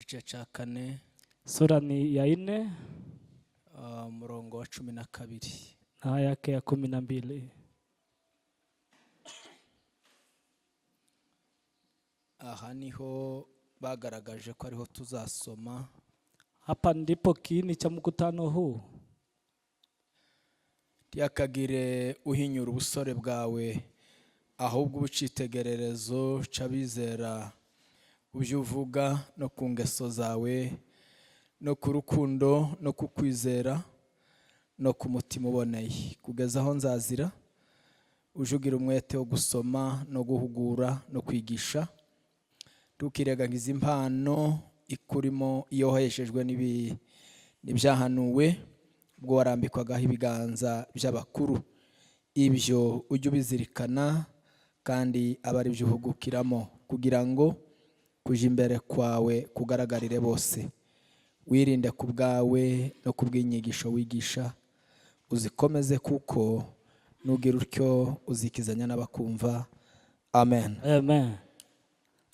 igice cya 4 sura ni ya 4 umurongo wa 12 na aya yake ya 12. Aha niho bagaragaje ko ariho tuzasoma. Hapa ndipo kiini cha mkutano huu. Yakagire uhinyura ubusore bwawe ahubwo ubucitegererezo c'abizera ubyuvuga no ku ngeso zawe no ku rukundo no ku kwizera no ku mutima uboneye kugeza aho nzazira ujugira umwete wo gusoma no guhugura no kwigisha tukiregagiza impano ikurimo iyo heshejwe n'ibyahanuwe ubwo warambikwaga ibiganza by'abakuru ibyo ujye ubizirikana kandi abari byuhugukiramo kugira ngo kuja imbere kwawe kugaragarire bose wirinde ku bwawe no kubw'inyigisho wigisha uzikomeze kuko nugira utyo uzikizanya n'abakumva. Amen. Amen.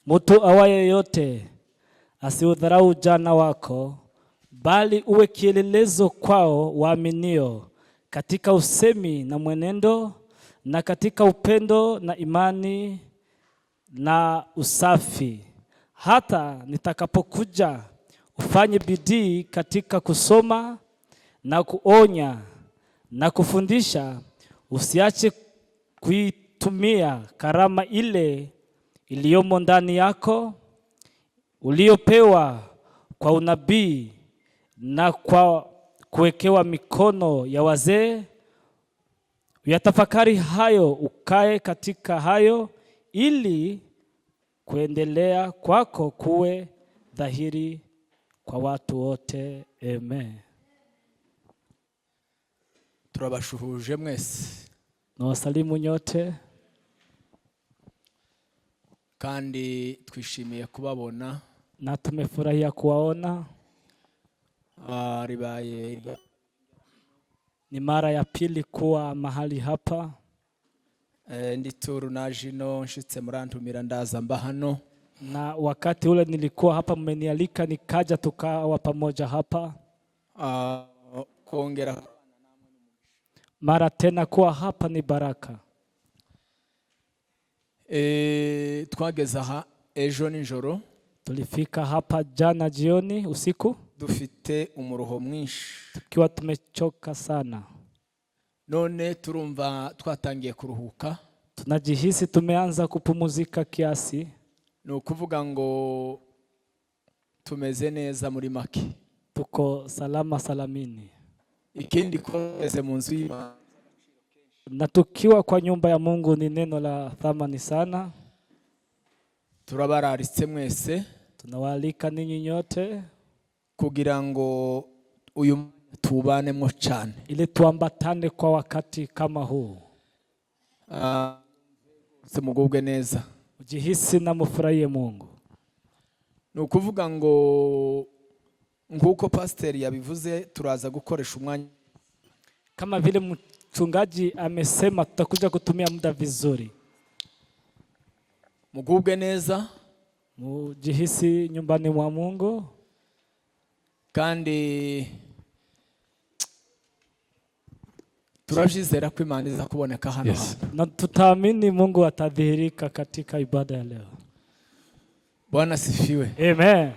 Mtu awaye yote asiudharau ujana wako, bali uwe kielelezo kwao waaminio katika usemi na mwenendo na katika upendo na imani na usafi. Hata nitakapokuja ufanye bidii katika kusoma na kuonya na kufundisha, usiache kuitumia karama ile iliyomo ndani yako uliopewa kwa unabii na kwa kuwekewa mikono ya wazee. Uyatafakari hayo, ukae katika hayo, ili kuendelea kwako kuwe dhahiri kwa watu wote. Amen. Turabashuhuje mwese. Nawasalimu nyote. Kandi twishimiye kubabona. Na tumefurahia kuwaona. Ribaye ni mara ya pili kuwa mahali hapa. Ndituru najino nshitse murantumira ndaza mba hano. Na wakati ule nilikuwa hapa mmenialika nikaja tukawa pamoja hapa. Kuongera mara tena kuwa hapa ni baraka. Twageze aha ejo nijoro. Tulifika hapa jana jioni usiku. Dufite umuruho mwinshi. Tukiwa tumechoka sana. None turumva twatangiye kuruhuka. Tunajihisi tumeanza kupumuzika kiasi. No kuvuga ngo tumeze neza muri make. Tuko salama salamini. Ikindi kweze mu nzu y'Imana. Na tukiwa kwa nyumba ya Mungu ni neno la thamani sana. Turabararitse mwese. Tunawaalika ninyi nyote kugira ngo uyu tubanemo cyane, ili tuambatane kwa wakati kama huu. Semugubwe neza, ujihisi na mufurahie Mungu. Nukuvuga ngo nguko pastor yabivuze turaza gukoresha umwanya kama vile mchungaji amesema, tutakuja kutumia muda vizuri. Mugubwe neza, mujihisi nyumbani mwa Mungu. Kandi turajizera ko Imana iza kuboneka hano. Na tutaamini Mungu atadhihirika katika ibada ya leo. Bwana sifiwe. Amen.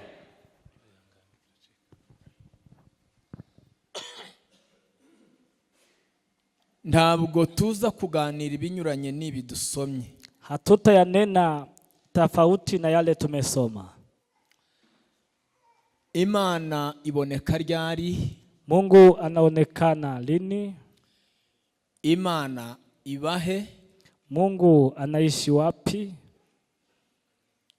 Ntabwo tuza kuganira ibinyuranye n'ibi dusomye. Hatutayanena tofauti na yale tumesoma. Imana iboneka ryari? Mungu anaonekana lini? Imana ibahe? Mungu anaishi wapi?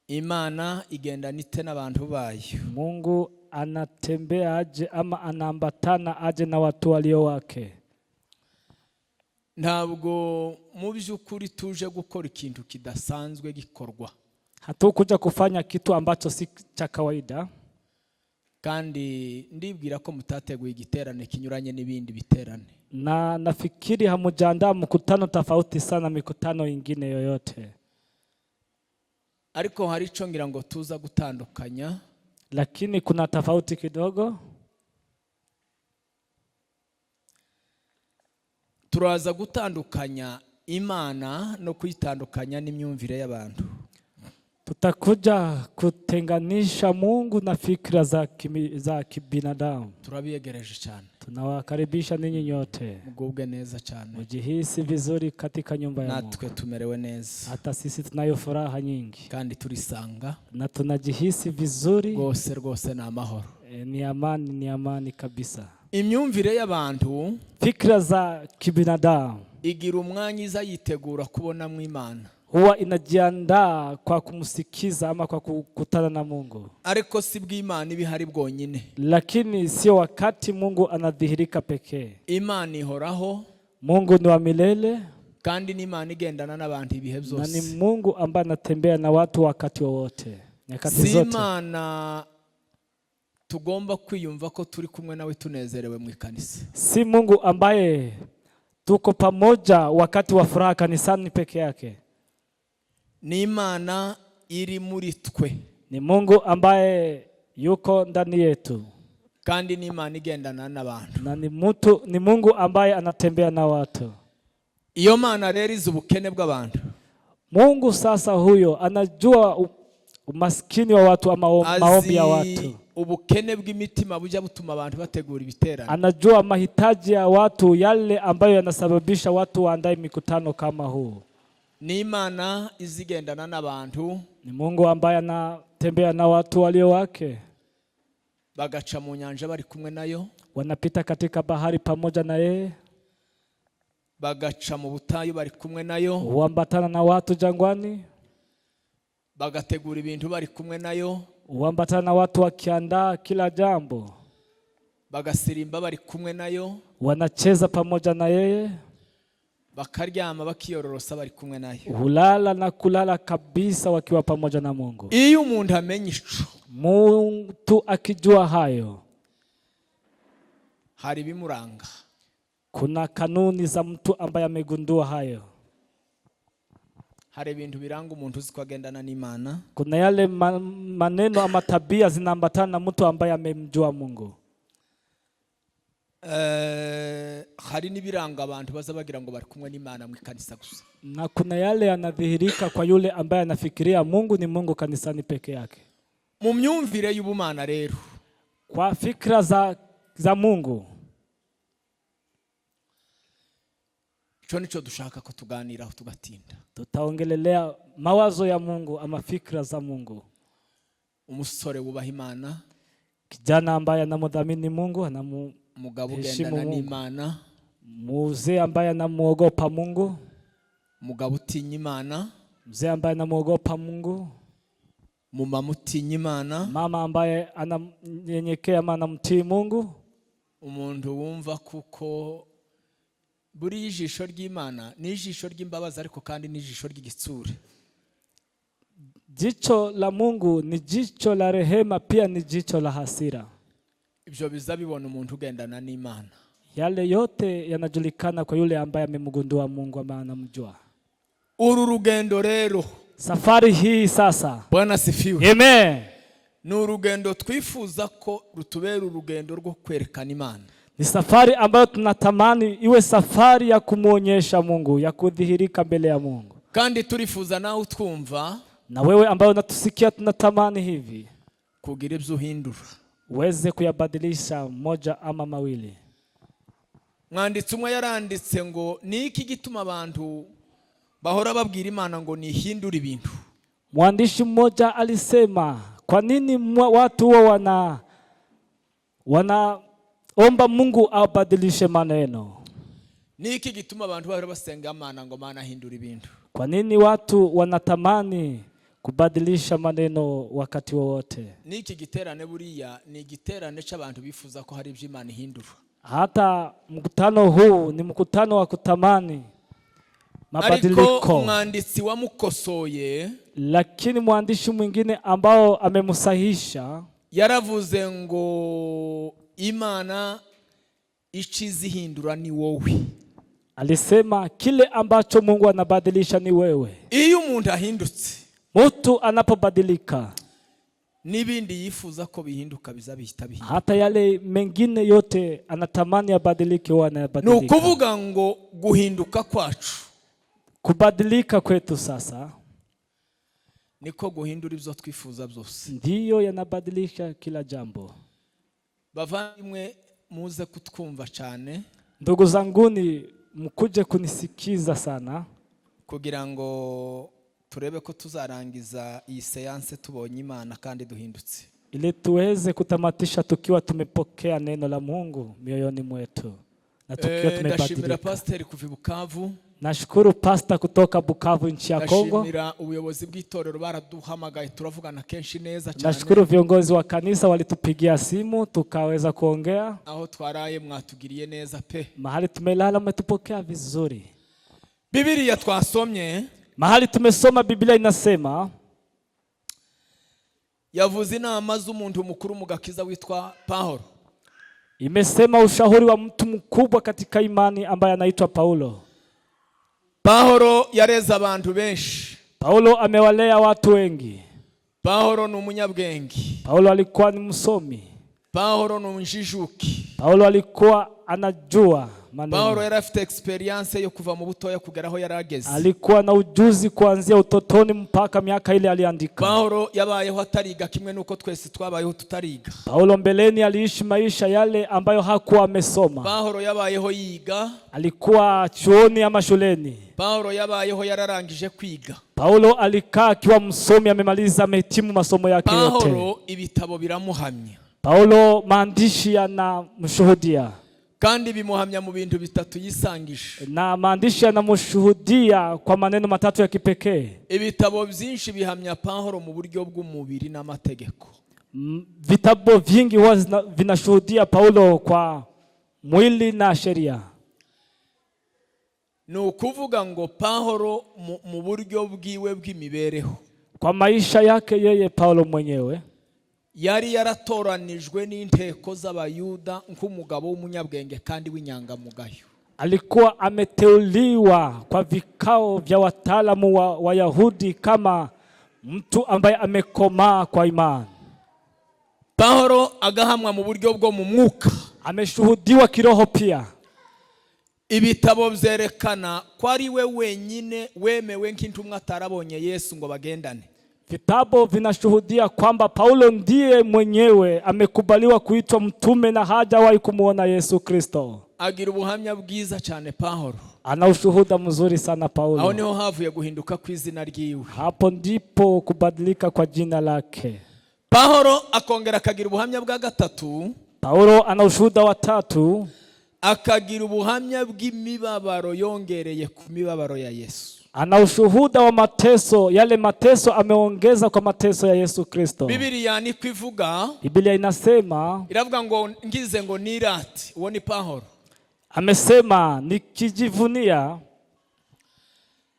Imana igenda nite n'abantu bayo? Mungu anatembea aje ama anaambatana aje na watu walio wake? Ntabwo mu by'ukuri tuje gukora ikintu kidasanzwe gikorwa. Hatukuja kufanya kitu ambacho si cha kawaida. Kandi ndibwira ko mutateguye igiterane kinyuranye n'ibindi biterane. Na nafikiri hamujandaa mkutano tofauti sana mikutano ingine yoyote. Ariko hari ico ngira ngo tuza gutandukanya. lakini kuna tofauti kidogo. Turaza gutandukanya Imana no kuyitandukanya n'imyumvire y'abantu. Tutakuja kutenganisha Mungu na fikra za kibinadamu. Turabiyegereje cyane. Tunawakaribisha ninyi nyote. Mugubwe neza cyane. Mujihisi vizuri katika nyumba ya Mungu. Natwe tumerewe neza. Hata sisi tunayo furaha nyingi. Kandi turisanga. Na tunajihisi vizuri. Rwose na amahoro. Ni amani kabisa. Imyumvire y'abantu, fikra za kibinadamu, igira umwanya iza yitegura kubona mu Imana. Huwa inajiandaa kwa kumsikiza ama kwa kukutana na Mungu. Ariko si bw'Imana ibihari bwonyine. Lakini sio wakati Mungu anadhihirika pekee. Imana ihoraho. Mungu ni wa milele. Kandi ni Imana igendana n'abantu ibihe byose. Na ni Mungu ambaye anatembea na watu wakati wowote, nyakati zote. Si Imana tugomba kwiyumva ko turi kumwe nawe tunezerewe mu ikanisa. Si Mungu ambaye tuko pamoja wakati wa furaha kanisani peke yake. Ni Imana iri muri twe. Ni Mungu ambaye yuko ndani yetu. Kandi ni Imana igendana n'abantu. Na ni Mungu ambaye anatembea na watu. Iyo Mana rero izi ubukene bw'abantu. Mungu sasa huyo anajua umaskini wa watu ama maombi ya watu. Ubukene bw'imitima bujya butuma abantu bategura ibiterane. Anajua mahitaji ya watu yale ambayo yanasababisha watu waandae mikutano kama huu. Ni Imana izigendana n'abantu. Ni Mungu ambaye anatembea na watu walio wake. Bagaca mu nyanja bari kumwe nayo. Wanapita katika bahari pamoja na yeye. Bagaca mu butayu bari kumwe nayo. Huambatana na watu jangwani. Bagategura ibintu bari kumwe nayo. Huambatana na watu wakiandaa kila jambo. Bagasirimba bari kumwe nayo. Wanacheza pamoja na yeye. Bakaryama bakiyororosa bari kumwe nayo. Hulala na kulala kabisa wakiwa pamoja na Mungu. Iyo umuntu amenye ico, mtu akijua hayo, hari bimuranga. Kuna kanuni za mtu ambaye amegundua hayo. Hari ibintu biranga umuntu uzi ko agendana n'Imana. Kuna yale maneno ama tabia zinaambatana na mtu ambaye amemjua Mungu. Hari nibiranga abantu baza bagira ngo bari kumwe n'Imana mu ikanisa gusa. Na kuna yale yanadhihirika kwa yule ambaye anafikiria Mungu ni Mungu kanisani peke yake. Mu myumvire y'ubumana rero, kwa fikra za Mungu, cyo nico dushaka ko tuganiraho tugatinda. Tutaongelelea mawazo ya Mungu ama fikra za Mungu. Umusore wubaha Imana, kijana ambaye anamdhamini Mungu, umugabo ugendana n'Imana, mzee ambaye anamuogopa Mungu, umugabo utinya Imana, mzee ambaye anamuogopa Mungu, mama utinya Imana, mama ambaye ananyenyekea ama anamtii Mungu, umuntu wumva kuko buri ijisho ry'Imana ni ijisho ry'imbabazi ariko kandi ni ijisho ry'igitsure. Jicho la Mungu ni jicho la rehema, pia ni jicho la hasira. Ibyo bizabibona umuntu ugendana n'Imana. Yale yote yanajulikana kwa yule ambaye amemgundua Mungu ama anamjua. Uru rugendo rero, safari hii sasa, Bwana sifiwe. Amen. Ni urugendo twifuza ko rutubera urugendo rwo kwerekana Imana. Ni safari ambayo tunatamani iwe safari ya kumuonyesha Mungu, ya kudhihirika mbele ya Mungu. Kandi turifuza nawe utwumva, na wewe ambaye unatusikia, tunatamani hivi kugira ibyo uhindura, uweze kuyabadilisha moja ama mawili. Mwanditsi umwe yaranditse ngo ni iki gituma abantu bahora babwira Imana ngo nihindure ibintu. Mwandishi mmoja alisema, kwa nini watu wanaomba Mungu abadilishe maneno? Ni iki gituma abantu bahora basenga Imana ngo Mana hindura ibintu? Kwa nini watu wanatamani kubadilisha maneno wakati wowote? Ni iki giterane buriya ni igiterane cy'abantu bifuza ko hari ibyo Imana ihindura. Hata mkutano huu ni mkutano wa kutamani mabadiliko. Ariko mwanditsi wamukosoye, lakini mwandishi mwingine ambao amemusahisha yaravuze ngo Imana ichizihindura ni wowe. Alisema kile ambacho Mungu anabadilisha ni wewe. Iyo umuntu ahindutse, mtu anapobadilika, n'ibindi yifuza ko bihinduka bizabihita bihinduka. hata yale mengine yote anatamani yabadilike huwa Ni yanabadilika. ukuvuga ngo guhinduka kwacu Kubadilika kwetu sasa niko guhindura ibyo twifuza byose. ndiyo yanabadilisha kila jambo. Bavandimwe muze kutwumva cyane Ndugu zanguni, mkuje kunisikiza sana kugira ngo turebe ko tuzarangiza iyi seanse tubonye Imana kandi duhindutse. ili tuweze kutamatisha tukiwa tumepokea neno la Mungu mioyoni mwetu na tukiwa Ndashimira tumebadilika. Pastor kuva i Bukavu. Nashukuru pasta kutoka Bukavu nchi ya Kongo. Ndashimira ubuyobozi bw'itorero baraduhamagaye turavugana kenshi neza cyane. Nashukuru viongozi wa kanisa walitupigia simu tukaweza kuongea. Aho twaraye mwatugiriye neza pe. Mahali tumelala umetupokea vizuri. Biblia twasomye Mahali tumesoma Biblia inasema yavuze inama z'umuntu mukuru mu gakiza witwa Paulo. imesema ushauri wa mtu mkubwa katika imani ambaye anaitwa Paulo. Paulo yareze abantu benshi. Paulo amewalea watu wengi. Paulo ni umunyabwenge. Paulo alikuwa ni msomi. Paulo ni umjijuki. Paulo alikuwa anajua maneno. Paulo yari afite experience yo kuva mu butoya kugera aho yarageze. Alikuwa na ujuzi kuanzia utotoni mpaka miaka ile aliandika. Paulo yabayeho atariga kimwe nuko twese twabayeho tutariga. Paulo mbeleni aliishi maisha yale ambayo hakuwa amesoma. Paulo yabayeho yiga. Alikuwa chuoni ama shuleni. Paulo yabayeho yararangije kwiga. Paulo alikaa akiwa msomi, amemaliza, amehitimu masomo yake yote. Paulo ibitabo biramuhamya. Paulo maandishi yanamshuhudia. Kandi bimuhamya mu bintu bitatu yisangije. Na maandishi yanamshuhudia kwa maneno matatu ya kipekee. Ibitabo byinshi bihamya Paulo mu buryo bw'umubiri n'amategeko. Vitabu vingi huwa vinashuhudia Paulo kwa mwili na sheria. Ni ukuvuga ngo Paulo mu buryo bwiwe bw'imibereho, kwa maisha yake yeye Paulo mwenyewe, yari yaratoranijwe n'inteko z'abayuda nk'umugabo w'umunyabwenge kandi w'inyangamugayo. Alikuwa ameteuliwa kwa vikao vya wataalamu wa Wayahudi kama mtu ambaye amekomaa kwa imani. Paulo agahamwa mu buryo bwo mu mwuka. Ameshuhudiwa kiroho pia. Ibitabo byerekana ko ari we wenyine wemewe nk'intumwa atarabonye Yesu ngo bagendane. Vitabu vinashuhudia kwamba Paulo ndiye mwenyewe amekubaliwa kuitwa mtume na hajawahi kumuona Yesu Kristo. Agira ubuhamya bwiza cyane Paulo. Ana ushuhuda mzuri sana Paulo. Aho niho havuye guhinduka kw'izina ryiwe. Hapo ndipo kubadilika kwa jina lake. Paulo akongera akagira ubuhamya bwa gatatu. Paulo ana ushuhuda wa tatu. Akagira ubuhamya bw'imibabaro yongereye ku mibabaro ya Yesu. Ana ushuhuda wa mateso, yale mateso ameongeza kwa mateso ya Yesu Kristo. Biblia ni kwivuga, Biblia inasema, iravuga ngo ngize ngo nirati, uwo ni Paulo. Amesema nikijivunia,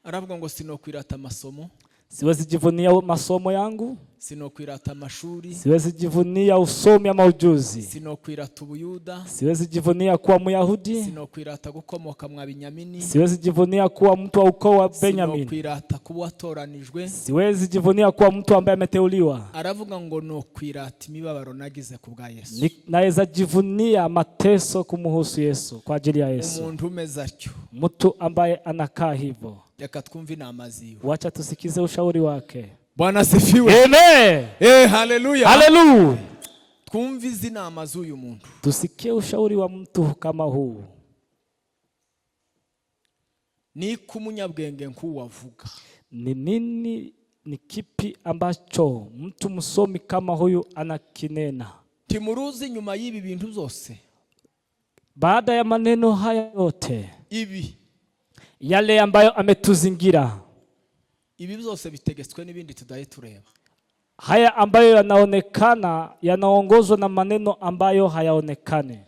aravuga ngo sinokwirata amasomo, siwezi jivunia masomo yangu, sinokwirata amashuri, siwezi jivunia usomi ama ujuzi, sinokwirata ubuyuda, siwezi jivunia kuwa Myahudi, sinokwirata gukomoka mwa Binyamini, siwezi jivunia kuwa mtu wa ukoo wa Benyamin, sinokwirata kuba watoranijwe, siwezi jivunia kuwa mtu ambaye ameteuliwa. Aravuga ngo nokwirata imibabaro nagize ku bwa Yesu. Naweza jivunia mateso kumuhusu Yesu, kwa ajili ya Yesu. Umuntu umeze atyo, mtu ambaye anakaa hivyo, reka twumve inama ziwe. Wacha tusikize ushauri wake. Bwana sifiwe. Amen. Haleluya. Haleluya. Twumve izi nama z'uyu muntu. Tusikie ushauri wa mtu kama huu. Ni kumunyabwenge nk'uwo avuga. Ni nini, ni kipi ambacho mtu msomi kama huyu anakinena? Timuruzi nyuma y'ibi bintu zose. Baada ya maneno haya yote, ibi yale ambayo ametuzingira, ibi byose bitegetswe n'ibindi tudaye tureba. Haya ambayo yanaonekana yanaongozwa na maneno ambayo hayaonekane.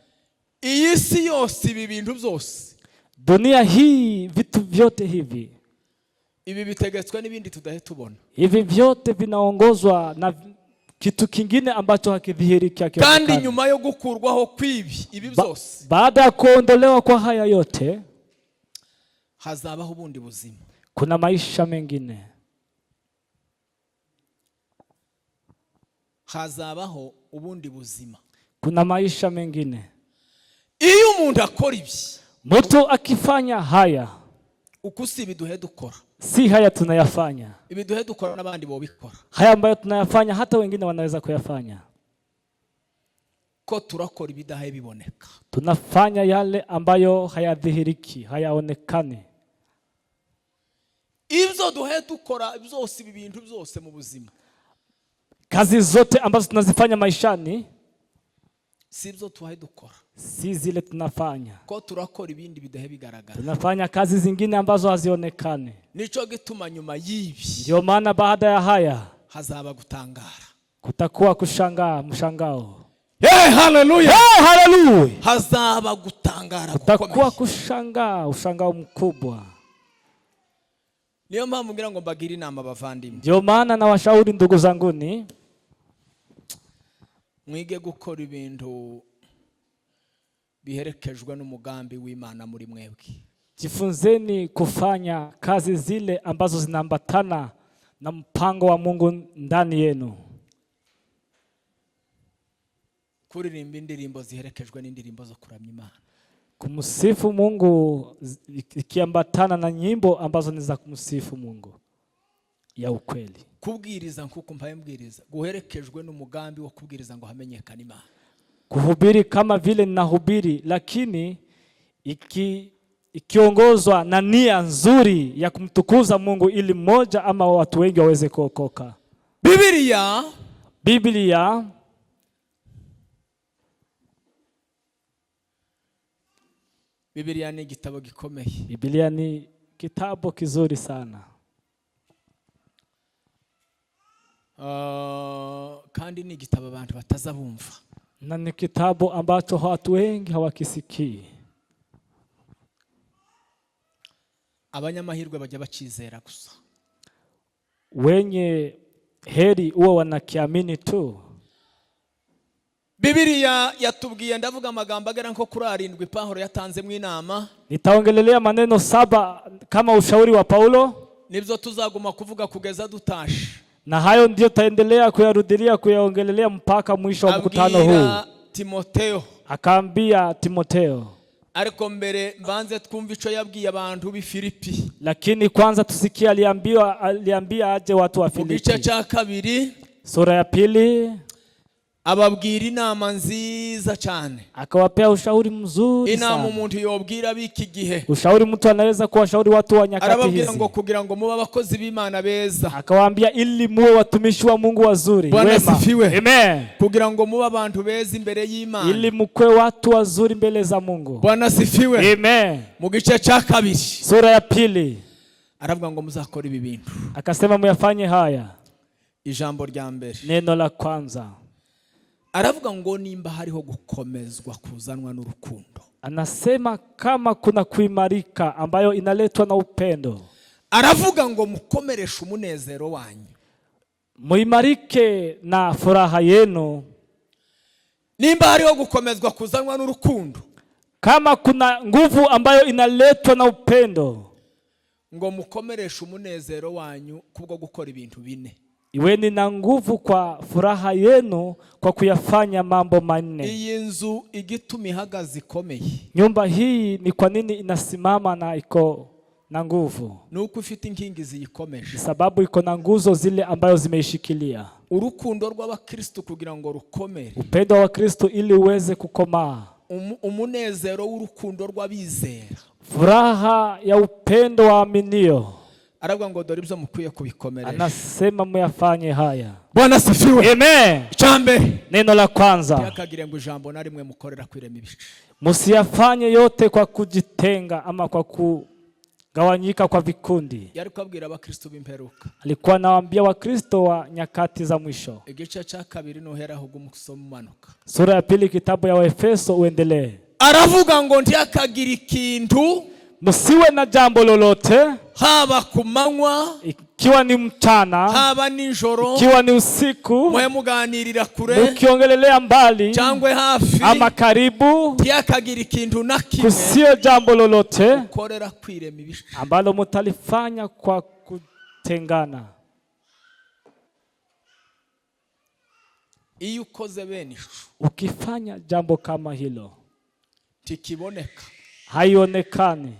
Iyi si yose ibi bintu byose, dunia hii, vitu vyote hivi, ibi bitegetswe n'ibindi tudaye tubona. Hivi vyote vinaongozwa na kitu kingine ambacho hakidhihiriki. Kandi nyuma yo gukurwaho kwibi ibi byose, baada ya kuondolewa kwa haya yote, hazabaho ubundi buzima. Kuna maisha mengine. hazabaho ubundi buzima. Kuna maisha mengine. Iyo umuntu akora ibi, Mtu akifanya haya, uko si ibiduhe dukora, si haya tunayafanya. ibiduhe dukora n'abandi bo bikora, Haya ambayo tunayafanya hata wengine wanaweza kuyafanya. ko turakora ibidahe biboneka. Tunafanya yale ambayo hayadhihiriki, hayaonekane. Ibyo duhe dukora byose, ibi bintu byose mu buzima, Kazi zote ambazo tunazifanya maishani, si ibyo tuhaye dukora, si zile tunafanya. ko turakora ibindi bidahe bigaragara. Tunafanya kazi zingine ambazo hazionekane. Nico gituma nyuma y'ibi Ndio maana baada ya haya hazaba gutangara. kutakuwa kushangaa, mshangao. Hey, hallelujah! Hey, hallelujah! Hazaba gutangara Kutakuwa gukomeye. kushangaa, ushangao mkubwa. Niyo mpamvu ngira ngo mbagire inama bavandimwe, Ndio maana na washauri ndugu zanguni, mwige gukora ibintu biherekejwe n'umugambi w'Imana muri mwebwe. jifunzeni kufanya kazi zile ambazo zinaambatana na mpango wa Mungu ndani yenu. Kuririmba indirimbo ziherekejwe n'indirimbo zo kuramya Imana. Kumsifu Mungu ikiambatana na nyimbo ambazo ni za kumsifu Mungu ya ukweli. Kubwiriza nkuko mpaye mbwiriza guherekejwe n'umugambi wo kubwiriza ngo hamenyekane Imana. Kuhubiri kama vile ninahubiri, lakini ikiongozwa na nia nzuri ya kumtukuza Mungu ili mmoja ama watu wengi waweze kuokoka. Biblia ni igitabo gikomeye. Biblia ni kitabu kizuri sana. Kandi ni igitabo abantu batazabumva. Na ni kitabu ambacho watu wengi hawakisikii. Abanyamahirwe bajya bacizera gusa. Wenye heri huwa wanakiamini tu. Biblia yatubwiye, ndavuga amagambo agera nko kuri 7 Paulo yatanze mu inama. Nitaongelelea maneno 7 kama ushauri wa Paulo. Nibyo tuzaguma kuvuga kugeza dutashe. Na hayo ndio taendelea kuyarudilia kuyaongelelea mpaka mwisho wa mkutano huu. Timotheo. Akaambia Timotheo. Ariko mbere mbanze twumva ico yabwiye abantu bi Filipi. Lakini kwanza tusikie aliambia aje watu wa Filipi. Igice cha 2 sura ya 2 ababwira inama nziza cyane. Akawapea ushauri mzuri sana. Inama umuntu yobwira biki gihe. Ushauri mtu anaweza kuwashauri watu wa nyakati hizi. Arababwira ngo kugira ngo muba abakozi b'Imana beza. Akawaambia ili muwe watumishi wa Mungu wazuri, wema. Amen. Kugira ngo muba abantu beza imbere y'Imana. Ili mkwe watu wazuri mbele za Mungu. Bwana sifiwe. Amen. Mu gice cha 2 sura ya 2 aravuga ngo muzakora ibi bintu. Akasema muyafanye haya. Ijambo rya mbere. Neno la kwanza. Aravuga ngo nimba hariho gukomezwa kuzanwa n'urukundo. Anasema kama kuna kuimarika ambayo inaletwa na upendo. Aravuga ngo mukomereshe umunezero wanyu. Muimarike na furaha yenu. Nimba hariho gukomezwa kuzanwa n'urukundo. Kama kuna nguvu ambayo inaletwa na upendo. Ngo mukomereshe umunezero wanyu kubwo gukora ibintu bine. Iweni na nguvu kwa furaha yenu kwa kuyafanya mambo 4. Iyi nzu igituma ihagaze ikomeye. Nyumba hii ni kwa nini inasimama na iko na nguvu? Nuko ufite inkingi ziyikomeje. Sababu iko na nguzo zile ambayo zimeishikilia. Urukundo rw'abakristo kugira ngo rukomere. Upendo wa Kristo ili uweze kukomaa. Umunezero w'urukundo rw'abizera. Furaha ya upendo wa waaminio. Aravuga ngo dore ibyo mukwiye kubikomeresha. Anasema muyafanye haya. Bwana sifiwe. Amen. Chambe. Neno la kwanza. Yakagire ngo ijambo na rimwe mukorera kwirema ibice. Musiyafanye yote kwa kujitenga ama kwa kugawanyika kwa vikundi. Yari kubabwira abakristo b'imperuka. Alikuwa anawaambia wakristo wa nyakati za mwisho. Igice cha 2 noheraho gumusoma manuka. Sura ya 2 kitabu ya Waefeso uendelee. Aravuga ngo ntiyakagira ikintu. Musiwe na jambo lolote. Haba kumanywa. Ikiwa ni mchana. Haba nijoro. Ikiwa ni usiku. Mwe muganirira kure. Mukiongelelea mbali. Cyangwe hafi. Ama karibu. Ntiyakagira ikintu na kimwe. Kusio jambo lolote. Ukorera kwirema ibice. Ambalo mutalifanya kwa kutengana. iyo ukoze bene ico ukifanya jambo kama hilo tikiboneka haionekani,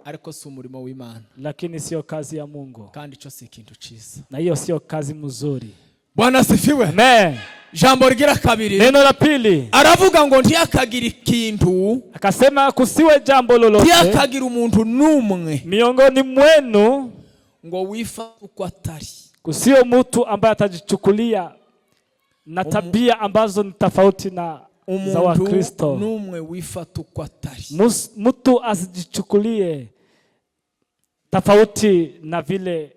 ariko si umurimo w'Imana, lakini sio kazi ya Mungu, kandi ico si ikintu ciza. na hiyo sio kazi mzuri. Bwana sifiwe. Amen. Jambo rigira kabiri, Neno la pili aravuga ngo ntiyakagira ikintu, akasema kusiwe jambo lolote ntiyakagira umuntu numwe miongoni mwenu ngo wifa uko atari, kusio mtu ambaye atajichukulia na tabia ambazo ni tofauti na za Wakristo. Numwe wifata uko atari, mtu asijichukulie tofauti na vile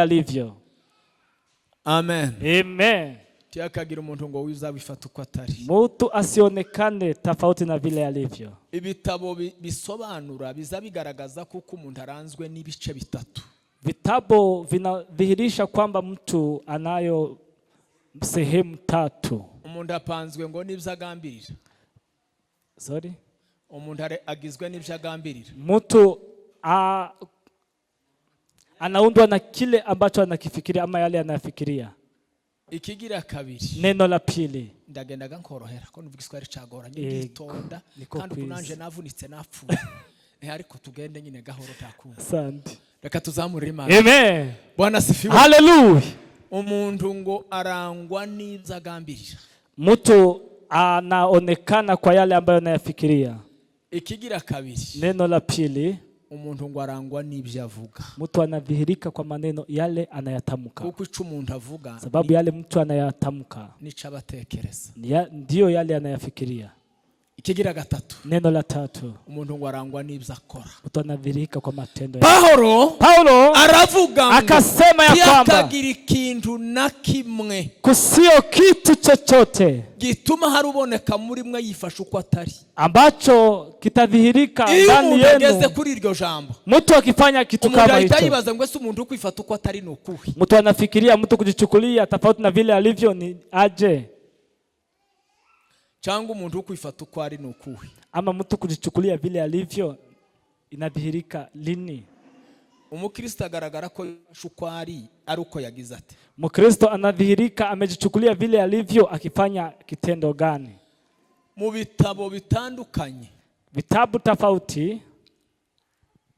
alivyo. Amen. Amen. Tiyakagira umuntu ngo wifata uko atari, mtu asionekane tofauti na vile alivyo. Ibitabo bisobanura biza bigaragaza kuko umuntu aranzwe n'ibice bitatu. Vitabu vinadhihirisha kwamba mtu anayo sehemu tatu. Umuntu apanzwe ngo nibyo agambirira. Sorry? Umuntu agizwe n'ibyo agambirira. Mtu anaundwa na kile ambacho anakifikiria ama yale anafikiria. Ikigira kabiri, neno la pili, ndagendaga nkorohera ko nuvuga Igiswahili cagoranye ngitonda kandi kunanje navunitse napfuye ariko tugende nyine gahoro takunda. Asante. Reka tuzamurire Imana. Amen. Bwana sifiwe. Hallelujah. Umuntu ngo arangwa n'ibyo agambirira. Mtu anaonekana kwa yale ambayo anayafikiria. Ikigira kabiri, neno la pili, umuntu ngo arangwa n'ibyo avuga. Mtu anadhihirika kwa maneno yale anayatamka. Kuko ico umuntu avuga, sababu yale mtu anayatamka nico abatekereza, ndio yale anayafikiria. Ikigira gatatu, neno la tatu, umuntu ngo arangwa n'ibyo akora. Mtu anadhihirika kwa matendo yake. Paulo aravuga akasema ya kwamba yakagira ikintu na kimwe, kusio kitu chochote gituma haruboneka muri mwe yifasha uko atari, ambacho kitadhihirika ndani yenu. Ageze kuri iryo jambo, mtu akifanya kitu kama hicho, yibaza ngo ese umuntu ukwifata uko atari no kuhi. Mtu anafikiria mtu kujichukulia tofauti na vile alivyo ni aje, cyangwa umuntu ukwifata uko ari no kuhi. Ama mtu kujichukulia vile alivyo inadhihirika lini? Umukristo agaragara ko uko ari uko yagize ate. Mkristo anadhihirika amejichukulia vile alivyo akifanya kitendo gani? Mu bitabo bitandukanye, vitabu tofauti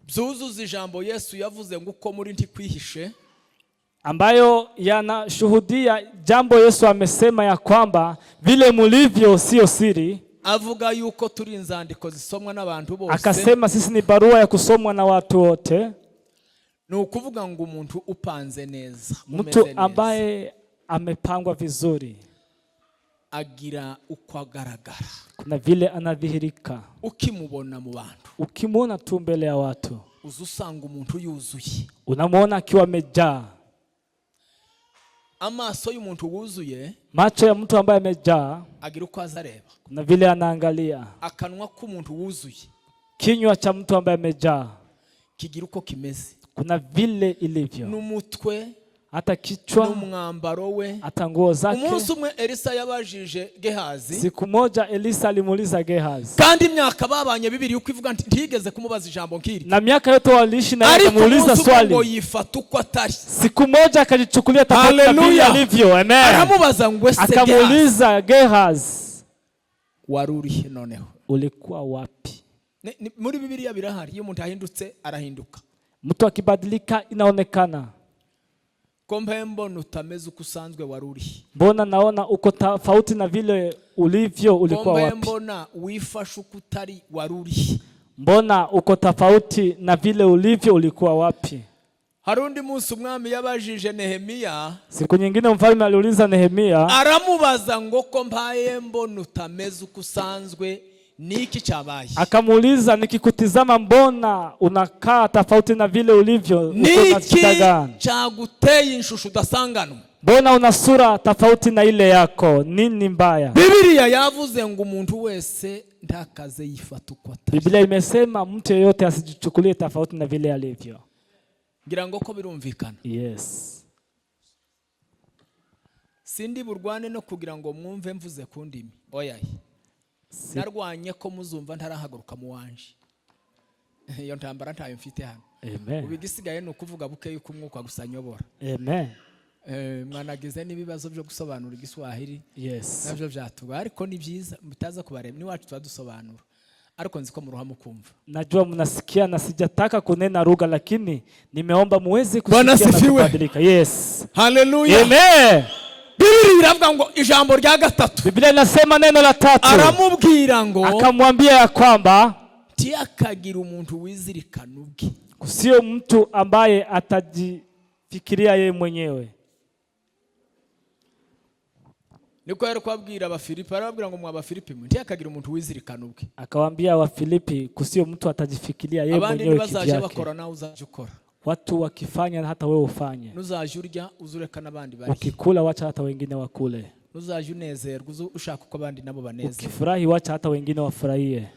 byuzuza ijambo Yesu yavuze ngo uko muri ntikwihishe, ambayo yanashuhudia jambo Yesu amesema ya kwamba vile mulivyo sio siri. Avuga yuko turi inzandiko zisomwa n'abantu bose. Akasema sisi ni barua ya kusomwa na watu wote. Ni ukuvuga ngo umuntu upanze neza, mtu ambaye amepangwa vizuri, agira uko agaragara, kuna vile anadhihirika. Ukimubona mu bantu, ukimwona tu mbele ya watu, uzusanga umuntu yuzuye, unamuona akiwa amejaa. Amaso y'umuntu wuzuye, macho ya mtu ambaye amejaa, agira uko azareba, kuna vile anaangalia. Akanwa k'umuntu wuzuye, kinywa cha mtu ambaye amejaa, kigira uko kimeze, kuna vile ilivyo. N'umutwe, hata kichwa, n'umwambaro we, hata nguo zake. Umunsi umwe Elisa yabajije Gehazi, siku moja Elisa alimuuliza Gehazi, kandi imyaka babanye bibiri uko ivuga ntigeze kumubaza ijambo nkiri, na miaka yote waliishi na yeye kumuuliza swali, ngo yifata uko atari. Siku moja akajichukulia tofauti na vile alivyo. Amen. Aramubaza ngo ese Gehazi, akamuuliza Gehazi, waruri noneho ulikuwa wapi? Muri Bibiliya birahari, iyo umuntu ahindutse arahinduka. Mtu akibadilika inaonekana. Kombe mbona utameze uko usanzwe waruri? Mbona naona uko tofauti na vile ulivyo, ulikuwa wapi? Kombe mbona wifasha uko utari waruri? Mbona uko tofauti na vile ulivyo, ulikuwa wapi? Harundi munsi umwami yabajije Nehemia, siku nyingine mfalme aliuliza Nehemia, aramubaza ngo ko mpaye mbona utameze uko usanzwe niki cyabaye? Akamuuliza, nikikutizama mbona unakaa tofauti na vile ulivyo, uko na shida gani? Cyaguteye inshushu udasanganwa? Mbona una sura tofauti na ile yako, nini mbaya? Bibiliya yavuze ngo umuntu wese ndakaze yifata uko atari. Biblia imesema mtu yeyote asijichukulie tofauti na vile alivyo. Ngira ngo ko birumvikana. Yes. Sindi burwane no kugira ngo mwumve mvuze kundimi. Oya. Narwanye ko muzumva ntarahaguruka mu wanje. Iyo ntambara ntayo mfite hano. Amen. Ubigisigaye no kuvuga buke yuko umwuka gusanyobora. Amen. mwanagize n'ibibazo byo gusobanura igiswahili Yes. nabyo byatuba ariko ni byiza mutaza kubareba ni wacu twadusobanura ariko nzi ko muruha mukumva. Najua mnasikia na sijataka kunena lugha lakini nimeomba muweze Bwana kusikia na asifiwe. kubadilika. Yes. Haleluya. Amen. Biblia iravuga ngo ijambo rya gatatu. Biblia inasema neno la 3. Aramubwira ngo akamwambia ya kwamba tiyakagira umuntu wizirikana ubwe. Sio mtu ambaye atajifikiria yeye mwenyewe. Niko yari kwabwira abafilipi arababwira ngo mwaba Filipi mwe ntiyakagira umuntu wizirikana ubwe. Akawaambia wa Filipi kusio mtu atajifikiria yeye mwenyewe kivyake. Abandi bazaje bakora nawe uzaje ukora. Watu wakifanya hata wewe ufanye. Nuzaje urya uzureka nabandi bari. Ukikula wacha hata wengine wakule. Nuzaje unezerwa ushaka uko abandi nabo banezerwa. Ukifurahi wacha hata wengine wafurahie.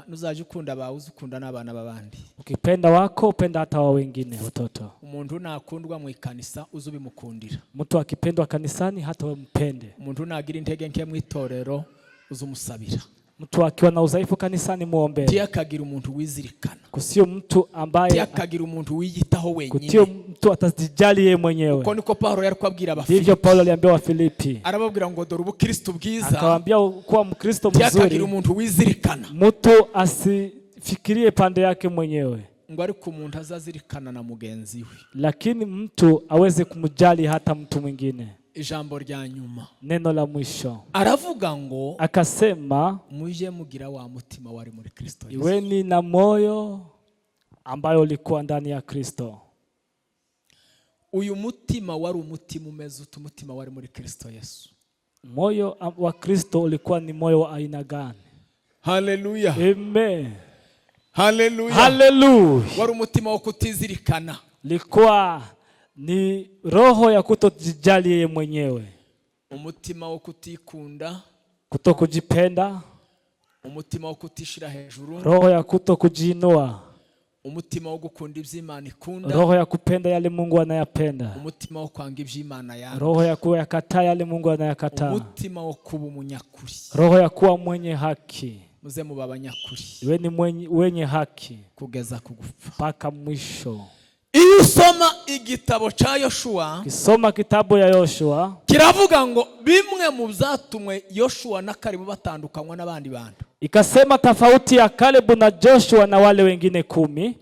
Nuzaje ukunda bawe uzukunda n'abana babandi. Ukipenda wako upenda hata wa wengine watoto. Umuntu nakundwa mu ikanisa uzubimukundira. Mtu akipendwa kanisani hata wewe mpende. Umuntu nagira intege nke mu itorero uzumusabira. Mtu akiwa na udhaifu kanisani muombe. Tiyakagira umuntu wizirikana. Kusio mtu ambaye tiyakagira umuntu wiyitaho wenyine. Kusio mtu atajijali yeye mwenyewe. Uko niko Paulo yari kwabwira abafilipi. Ndivyo Paulo aliambia wa Filipi. Arababwira ngo dore ubukristo bwiza. Akawaambia kuwa mkristo mzuri. Tiyakagira umuntu wizirikana. Mtu asifikirie pande yake mwenyewe. Ngo ariko umuntu azazirikana na mugenzi we. Lakini mtu aweze kumjali hata mtu mwingine. Ijambo rya nyuma. Neno la mwisho. Aravuga ngo akasema muje mugira wa mutima wari muri Kristo Yesu. Iweni na moyo ambayo ulikuwa ndani ya Kristo. Uyu mutima wari umutima umeze umutima wari muri Kristo Yesu. Moyo wa Kristo ulikuwa ni moyo wa aina gani? Haleluya. Amen. Haleluya. Haleluya. Wari umutima wo kutizirikana. Likuwa ni roho ya kutojijali yeye mwenyewe. Umutima wo kutikunda. Kutokujipenda. Umutima wo kutishira hejuru. Roho ya kutokujiinua. Umutima wo gukunda ivy'Imana ikunda. Roho ya kupenda yale Mungu anayapenda. Umutima wo kwanga ivy'Imana yanga. Roho ya kuyakataa yale Mungu anayakataa. Umutima wo kuba umunyakuri. Roho ya kuwa mwenye haki. Muze muba abanyakuri. Iweni wenye haki kugeza kugupfa mpaka mwisho. Iyo usoma igitabo cha Yoshua, kisoma kitabu ya Yoshua, kiravuga ngo bimwe mu byatumwe Yoshua na Kalebu batandukanywa n'abandi bantu. Ikasema tofauti ya Kalebu na Joshua na wale wengine 10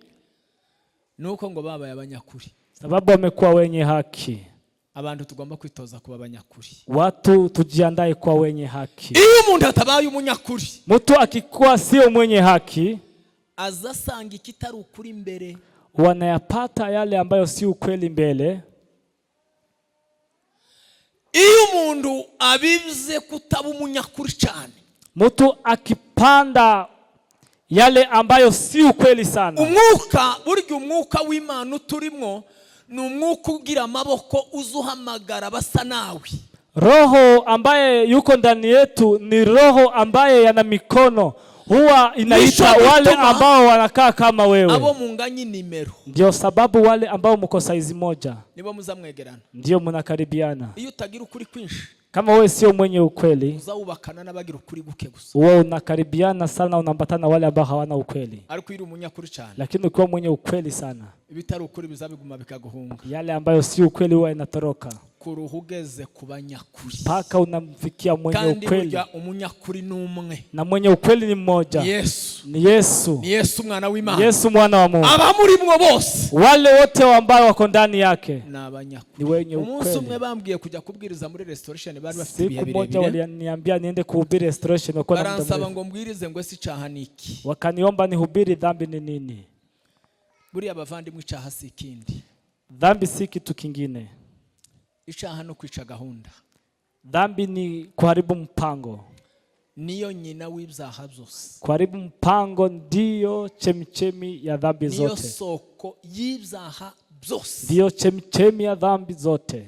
nuko ngo babaye abanyakuri. Sababu wamekuwa wenye haki. Abantu tugomba kwitoza kuba abanyakuri. Watu tujiandae kwa wenye haki. Iyo umuntu atabaye umunyakuri, mtu akikuwa sio mwenye haki, azasanga ikitari ukuri mbere, wanayapata yale ambayo si ukweli mbele. Iyo umuntu abivuze kutaba umunyakuri cyane, mtu akipanda yale ambayo si ukweli sana, burya umwuka w'Imana turimo ni umwuka ugira amaboko uzuhamagara basa nawe. Roho ambaye yuko ndani yetu ni roho ambaye yana mikono, huwa inaita wale ambao wanakaa kama wewe. Abo munganyi nimero. Ndio sababu wale ambao mko size moja nibo muzamwegerana, ndio mnakaribiana. Iyo utagira ukuri kwinshi, kama wewe sio mwenye ukweli, uzawubakana n'abagira ukuri guke gusa. Wewe unakaribiana sana, unambatana wale ambao hawana ukweli. Ariko iri umunyakuri cyane, lakini ukiwa mwenye ukweli sana, ibitari ukuri bizabiguma bikaguhunga. Yale ambayo si ukweli huwa inatoroka. Kuruhugeze kubanyakuri, paka unamfikia mwenye kandi ukweli. Kandi umunyakuri numwe, na mwenye ukweli ni mmoja. Yesu. Ni Yesu. Ni Yesu mwana w'Imana. Yesu mwana wa Mungu. Abamurimwo bose, wale wote ambao wako ndani yake na abanyakuri. Ni wenye ukweli. Umunsi umwe bambwiye kujya kubwiriza muri restoration, bari bafite ibihe birebire. Siku moja waliniambia niende kuhubiri restoration, kwa nini baransaba ngo mbwirize ngo si cyaha niki. Wakaniomba nihubiri dhambi ni nini. Buri abavandimwe icyaha si kindi. Dhambi si kitu kingine. Icyaha no kwica gahunda. Dhambi ni kuharibu mpango. Niyo nyina w'ibyaha byose. Kuharibu mpango ndiyo chemichemi ya dhambi zote. Niyo soko y'ibyaha byose. Ndiyo chemichemi ya dhambi zote.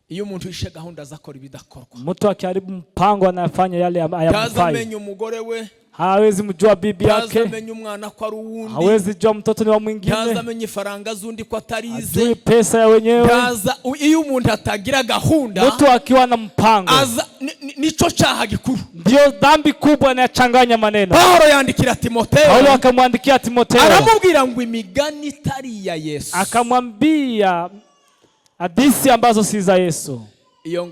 Iyo umuntu yishe gahunda zakora ibidakorwa. Mtu akiharibu mpango anafanya yale hayamfai. Tazamenye umugore we, hawezi mjua bibi yake. Tazamenye umwana kwa ruwundi. Hawezi jua mtoto ni wa mwingine. Tazamenye faranga zundi kwa tarize. Ajui pesa ya wenyewe. Iyo umuntu atagira gahunda, mtu akiwa na mpango, nico cyaha gikuru. Ndio dhambi kubwa inachanganya maneno. Paulo yandikira Timotheo. Paulo akamwandikia Timotheo. Aramubwira ngo imigani itari ya Yesu. hadithi ambazo si za Yesu. iyo